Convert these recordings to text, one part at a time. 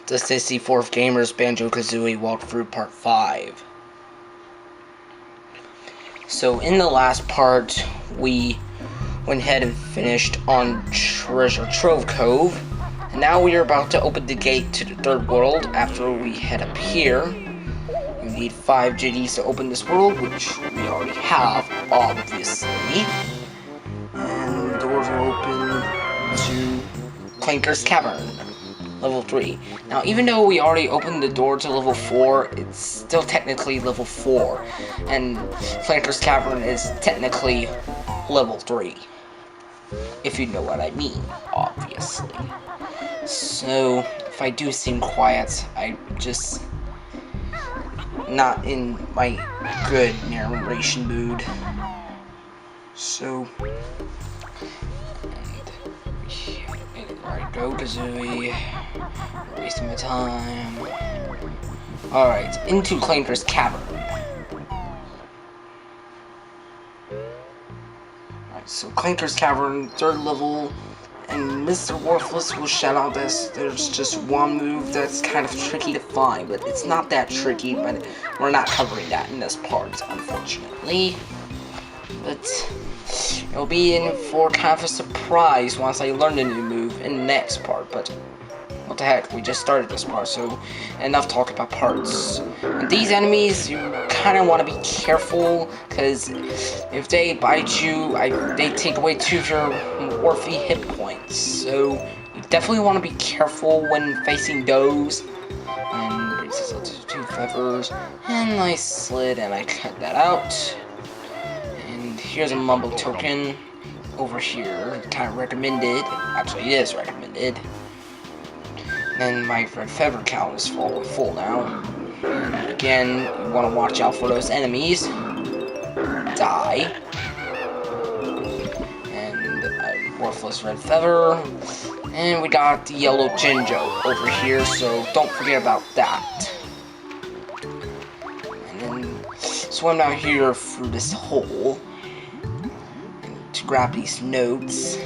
the 64th Gamer's Banjo Kazooie walkthrough part 5. So in the last part, we went ahead and finished on Treasure Trove Cove. And now we are about to open the gate to the third world after we head up here. We need 5 JDs to open this world, which we already have, obviously. And the doors are open to Clankers Cavern. Level 3. Now, even though we already opened the door to level 4, it's still technically level 4. And Clankers Cavern is technically level 3. If you know what I mean, obviously. So, if I do seem quiet, I'm just not in my good narration mood. So, alright, go Kazooie. Wasting my time. Alright, into Clankers Cavern. Alright, so Clankers Cavern, 3rd level, and Mr. Worthless will shout out this. There's just one move that's kind of tricky to find, but it's not that tricky, but we're not covering that in this part, unfortunately. But it'll be in for kind of a surprise once I learn the new move in the next part, but what the heck, we just started this part, so enough talk about parts. And these enemies, you kind of want to be careful, because if they bite you, they take away 2 of your worthy hit points, so you definitely want to be careful when facing those. And brings us up to 2 feathers, and I slid and I cut that out. And here's a mumble token over here, kind of recommended. Actually, it is recommended. Then my red feather count is full now. And again, you want to watch out for those enemies. Die. And a worthless red feather. And we got the yellow Jinjo over here, so don't forget about that. And then swim out here through this hole. And to grab these notes.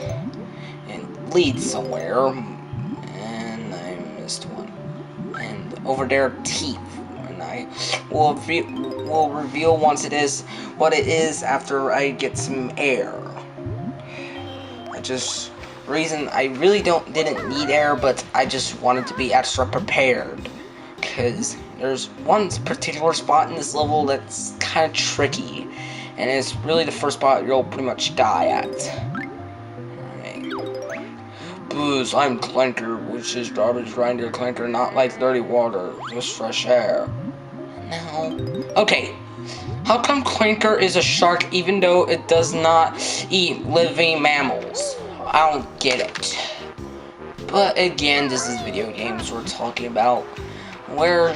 And lead somewhere. One, and over there teeth, and I will reveal once it is what it is after I get some air. I really didn't need air, but I just wanted to be extra prepared, because there's one particular spot in this level that's kind of tricky, and it's really the first spot you'll pretty much die at. Booze, I'm Clanker, which is garbage grinder Clanker, not like dirty water, just fresh air. No. Okay. How come Clanker is a shark even though it does not eat living mammals? I don't get it. But again, this is video games we're talking about, where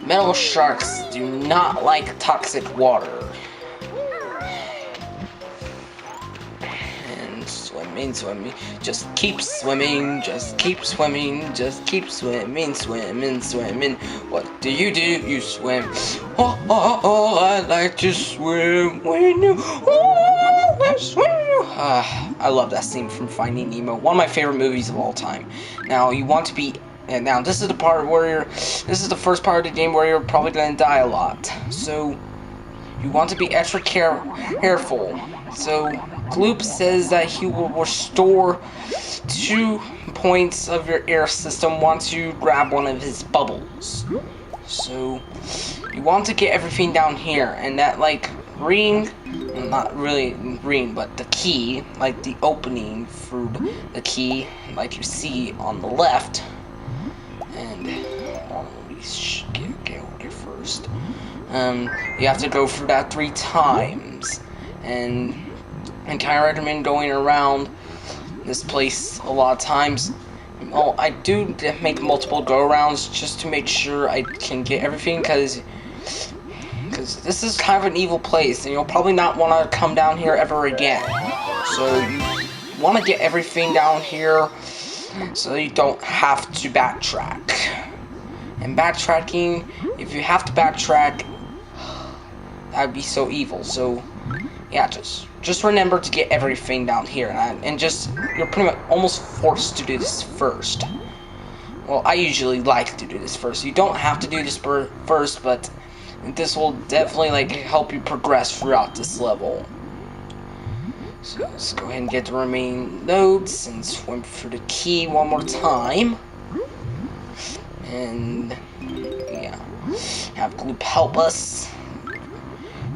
metal sharks do not like toxic water. Swimming, just keep swimming, just keep swimming, just keep swimming, swimming. What do? You swim. Oh, I like to swim when you swim. I love that scene from Finding Nemo, one of my favorite movies of all time. Now, you want to be, and now this is the part where this is the first part of the game where you're probably gonna die a lot. So, you want to be extra careful. So, Gloop says that he will restore 2 points of your air system once you grab one of his bubbles. So, you want to get everything down here, and that, like, ring, not really ring, but the key, like the opening through the key, like you see on the left. And, let me get over there first. You have to go through that 3 times, and I kind of recommend going around this place a lot of times. Well, I do make multiple go-arounds just to make sure I can get everything, because this is kind of an evil place, and you'll probably not want to come down here ever again. So you want to get everything down here so you don't have to backtrack. And backtracking, if you have to backtrack, that'd be so evil. So yeah, just remember to get everything down here, and just, you're pretty much almost forced to do this first. well, I usually like to do this first. You don't have to do this first, but this will definitely like help you progress throughout this level. So let's go ahead and get the remaining nodes and swim through the key one more time. And yeah, have Gloop help us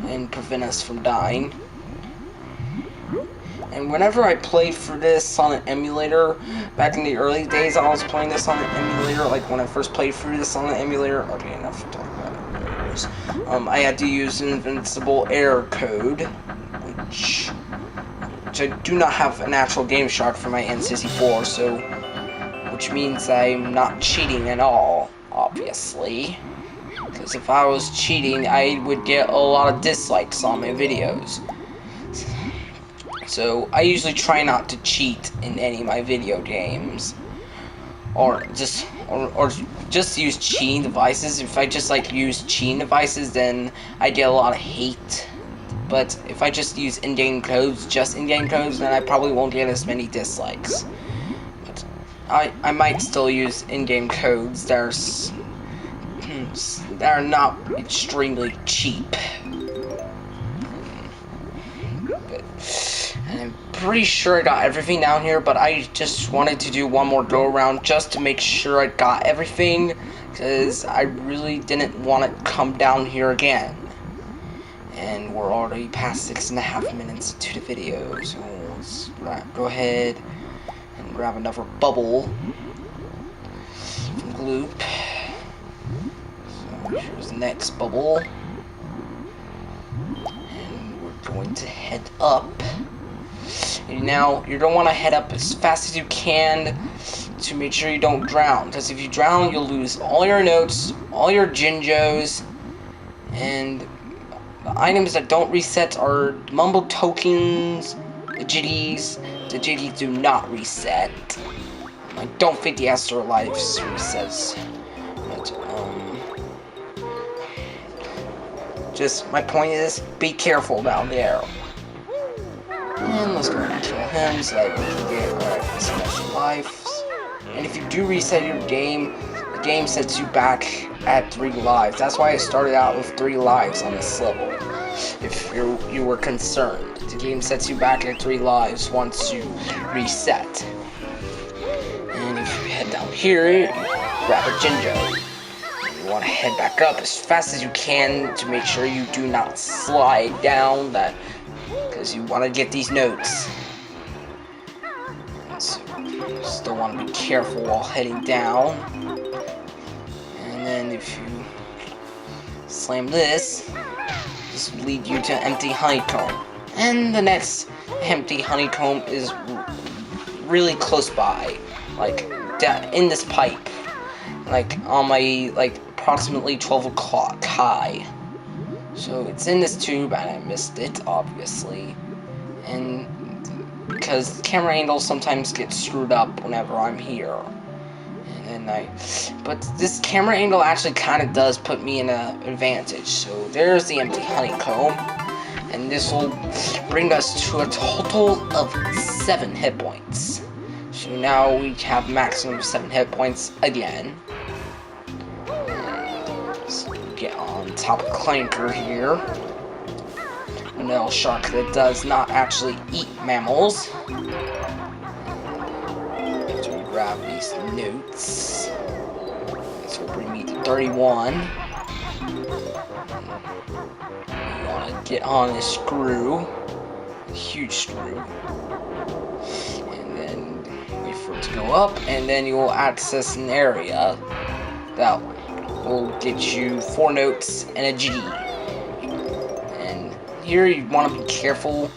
and prevent us from dying. And whenever I played for this on an emulator, back in the early days I was playing this on an emulator, like when I first played through this on an emulator, okay, enough to talk about it. I had to use an invincible error code, which I do not have an actual game shark for my N64, so, which means I'm not cheating at all, obviously. Because if I was cheating, I would get a lot of dislikes on my videos. So I usually try not to cheat in any of my video games, or just use cheating devices. If I just like use cheating devices, then I get a lot of hate. But if I just use in-game codes, then I probably won't get as many dislikes. But I might still use in-game codes that are not extremely cheap. And I'm pretty sure I got everything down here, but I just wanted to do one more go around just to make sure I got everything, because I really didn't want to come down here again. And we're already past 6.5 minutes into the video, so let's go ahead and grab another bubble from Gloop. So here's the next bubble. And we're going to head up. And now, you don't want to head up as fast as you can to make sure you don't drown. Because if you drown, you'll lose all your notes, all your Jinjos, and the items that don't reset are Mumble tokens, the Jitties. The Jitties do not reset. I don't think the Astro Lives resets. But, just, my point is, be careful down there. And let's go ahead and kill him so that we can get our special lives. And if you do reset your game, the game sets you back at 3 lives. That's why I started out with 3 lives on this level. If you were concerned, the game sets you back at 3 lives once you reset. And if you head down here, you grab a Jinjo. You want to head back up as fast as you can to make sure you do not slide down that, because you want to get these notes. So you still want to be careful while heading down. And then if you slam this will lead you to empty honeycomb. And the next empty honeycomb is really close by, like in this pipe, like on my approximately 12 o'clock high. So it's in this tube, and I missed it, obviously. And because the camera angles sometimes get screwed up whenever I'm here. And then but this camera angle actually kind of does put me in an advantage. So there's the empty honeycomb. And this will bring us to a total of 7 hit points. So now we have maximum 7 hit points again. Get on top of Clanker here. An L shark that does not actually eat mammals. So we grab these notes. This will bring me to 31. We want to get on this screw. A huge screw. And then wait for it to go up, and then you will access an area that will get you 4 notes and a G. And here you want to be careful.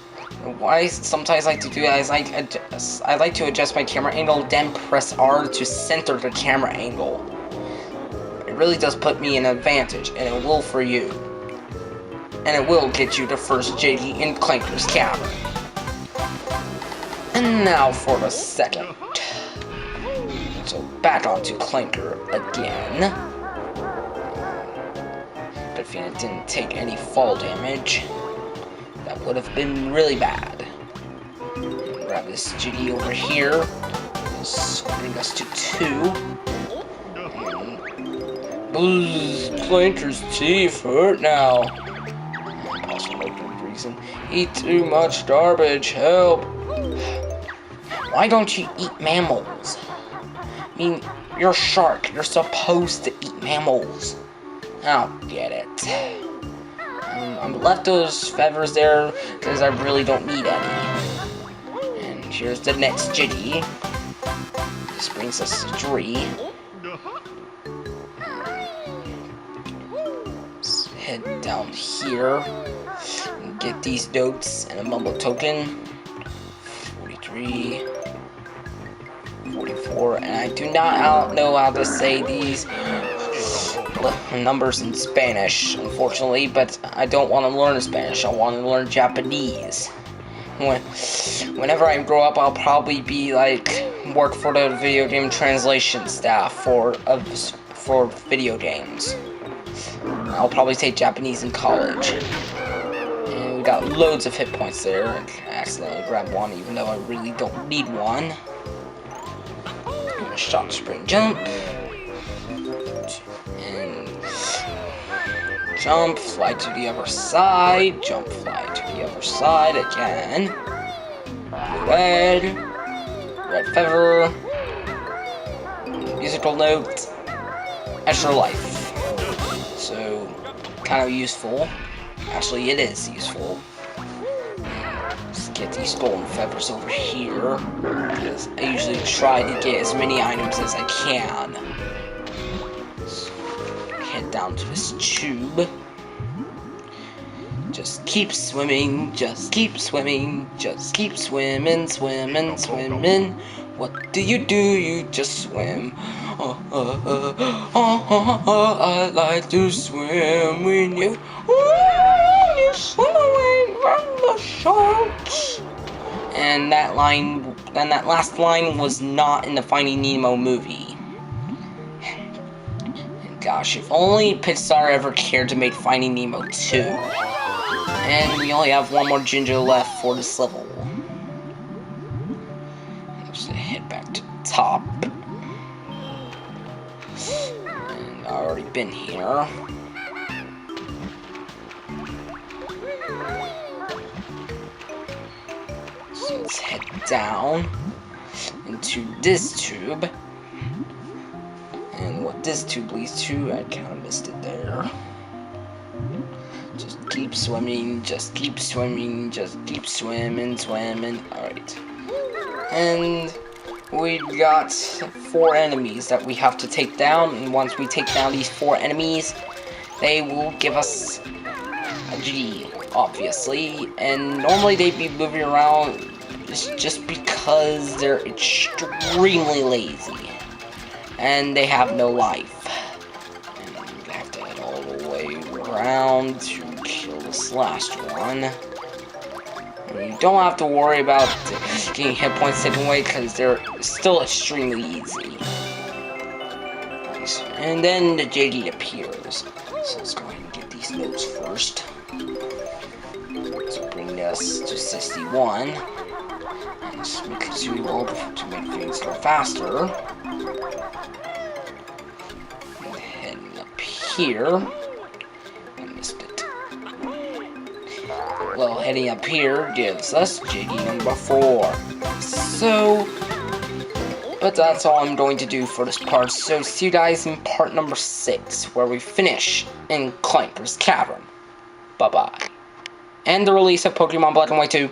What I sometimes like to do is I like to adjust my camera angle, then press R to center the camera angle. It really does put me in an advantage, and it will for you. And it will get you the first JD in Clanker's Cavern. And now for the second. So back onto Clanker again. If it didn't take any fall damage, that would have been really bad. Grab this GD over here. This will bring us to 2. Clankers' teeth hurt now. Possible no good reason. Eat too much garbage. Help. Why don't you eat mammals? I mean, you're a shark. You're supposed to eat mammals. I don't get it. I left those feathers there because I really don't need any. And here's the next Jiggy. This brings us to 3. Let's head down here and get these notes and a mumble token. 43, 44, and I do not know how to say these numbers in Spanish, unfortunately, but I don't want to learn Spanish. I want to learn Japanese. Whenever I grow up, I'll probably be work for the video game translation staff for video games. I'll probably take Japanese in college. And we got loads of hit points there. I accidentally grabbed one, even though I really don't need one. Shot, spring, jump. Jump, fly to the other side, jump, fly to the other side again. Red feather, musical note, extra life. So, kind of useful. Actually, it is useful. Let's get these golden feathers over here, because I usually try to get as many items as I can. Head down to this tube. Just keep swimming, just keep swimming, just keep swimming, swimming, swimming. What do? You just swim. I like to swim when you swim away from the sharks. And that last line was not in the Finding Nemo movie. Gosh, if only Pixar ever cared to make Finding Nemo 2. And we only have one more ginger left for this level. Let's head back to the top. And I've already been here. So let's head down into this tube. And what this tube leads to, I kind of missed it there. Just keep swimming, just keep swimming, just keep swimming, swimming. Alright. And we got 4 enemies that we have to take down. And once we take down these 4 enemies, they will give us a G, obviously. And normally they'd be moving around just because they're extremely lazy. And they have no life. And we have to head all the way around to kill this last one. And you don't have to worry about getting hit points taken away because they're still extremely easy. Nice. And then the JD appears. So let's go ahead and get these notes first. So bring us to 61. And let's make Kazooie roll to make things go faster. And heading up here. I missed it. Well, heading up here gives us JD number 4. So, but that's all I'm going to do for this part. So see you guys in part number 6, where we finish in Clankers' Cavern. Bye-bye. And the release of Pokemon Black and White 2.